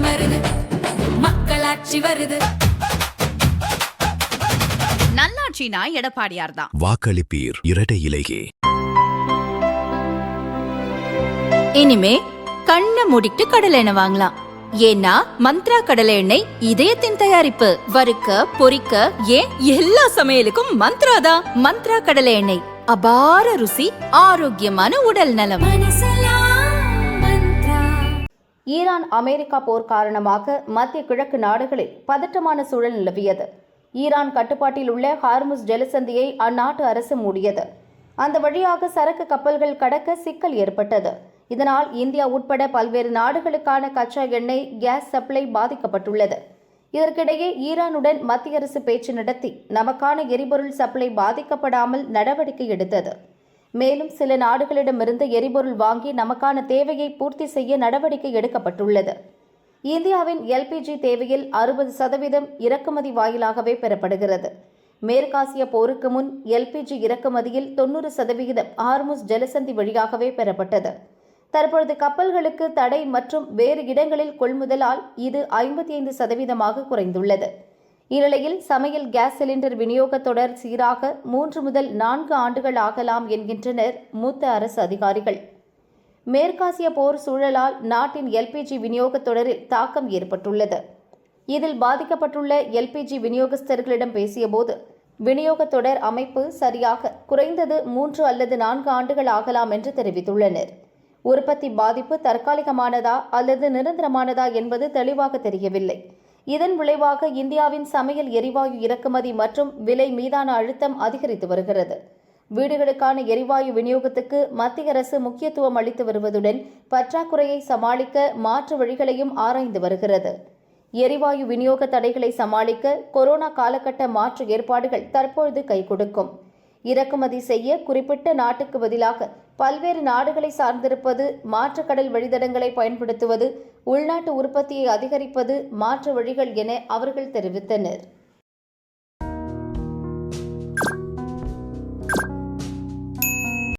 மருது மக்களாட்சி வருது. நல்லாட்சினா எடப்பாடியார் தான். வாக்களிப்பீர் இரட்டை இலையே. இனிமே கண்ணை மூடிட்டு கடலை எண்ணெய் வாங்கலாம். ஏன்னா மந்த்ரா கடலை எண்ணெய் இதயத்தின் தயாரிப்பு. வறுக்க பொரிக்க ஏன் எல்லா சமையலுக்கும் மந்த்ரா தான். மந்த்ரா கடலை எண்ணெய், அபார ருசி, ஆரோக்கியமான உடல் நலம். ஈரான் அமெரிக்கா போர் காரணமாக மத்திய கிழக்கு நாடுகளில் பதற்றமான சூழல் நிலவியது. ஈரான் கட்டுப்பாட்டில் உள்ள ஹார்முஸ் ஜலசந்தியை அந்நாட்டு அரசு மூடியது. அந்த வழியாக சரக்கு கப்பல்கள் கடக்க சிக்கல் ஏற்பட்டது. இதனால் இந்தியா உட்பட பல்வேறு நாடுகளுக்கான கச்சா எண்ணெய், கேஸ் சப்ளை பாதிக்கப்பட்டுள்ளது. இதற்கிடையே ஈரானுடன் மத்திய அரசு பேச்சு நடத்தி நமக்கான எரிபொருள் சப்ளை பாதிக்கப்படாமல் நடவடிக்கை எடுத்தது. மேலும் சில நாடுகளிடமிருந்து எரிபொருள் வாங்கி நமக்கான தேவையை பூர்த்தி செய்ய நடவடிக்கை எடுக்கப்பட்டுள்ளது. இந்தியாவின் எல்பிஜி தேவையில் 60% இறக்குமதி வாயிலாகவே பெறப்படுகிறது. மேற்காசிய போருக்கு முன் எல்பிஜி இறக்குமதியில் 90% ஹார்முஸ் ஜலசந்தி வழியாகவே பெறப்பட்டது. தற்பொழுது கப்பல்களுக்கு தடை மற்றும் வேறு இடங்களில் கொள்முதலால் இது 55% குறைந்துள்ளது. இந்நிலையில் சமையல் கேஸ் சிலிண்டர் விநியோக தொடர் சீராக 3 முதல் 4 ஆண்டுகள் ஆகலாம் என்கின்றனர் மூத்த அரசு அதிகாரிகள். மேற்காசிய போர் சூழலால் நாட்டின் எல்பிஜி விநியோக தொடரில் தாக்கம் ஏற்பட்டுள்ளது. இதில் பாதிக்கப்பட்டுள்ள எல்பிஜி விநியோகஸ்தர்களிடம் பேசியபோது விநியோக தொடர் அமைப்பு சரியாக குறைந்தது 3 அல்லது 4 ஆண்டுகள் ஆகலாம் என்று தெரிவித்துள்ளனர். உற்பத்தி பாதிப்பு தற்காலிகமானதா அல்லது நிரந்தரமானதா என்பது தெளிவாக தெரியவில்லை. இதன் விளைவாக இந்தியாவின் சமையல் எரிவாயு இறக்குமதி மற்றும் விலை மீதான அழுத்தம் அதிகரித்து வருகிறது. வீடுகளுக்கான எரிவாயு விநியோகத்துக்கு மத்திய அரசு முக்கியத்துவம் அளித்து வருவதுடன் பற்றாக்குறையை சமாளிக்க மாற்று வழிகளையும் ஆராய்ந்து வருகிறது. எரிவாயு விநியோக தடைகளை சமாளிக்க கொரோனா காலகட்ட மாற்று ஏற்பாடுகள் தற்பொழுது கை கொடுக்கும். இறக்குமதி செய்ய குறிப்பிட்ட நாட்டுக்கு பதிலாக பல்வேறு நாடுகளை சார்ந்திருப்பது, மாற்று கடல் வழித்தடங்களை பயன்படுத்துவது, உள்நாட்டு உற்பத்தியை அதிகரிப்பது மாற்று வழிகள் என அவர்கள் தெரிவித்தனர்.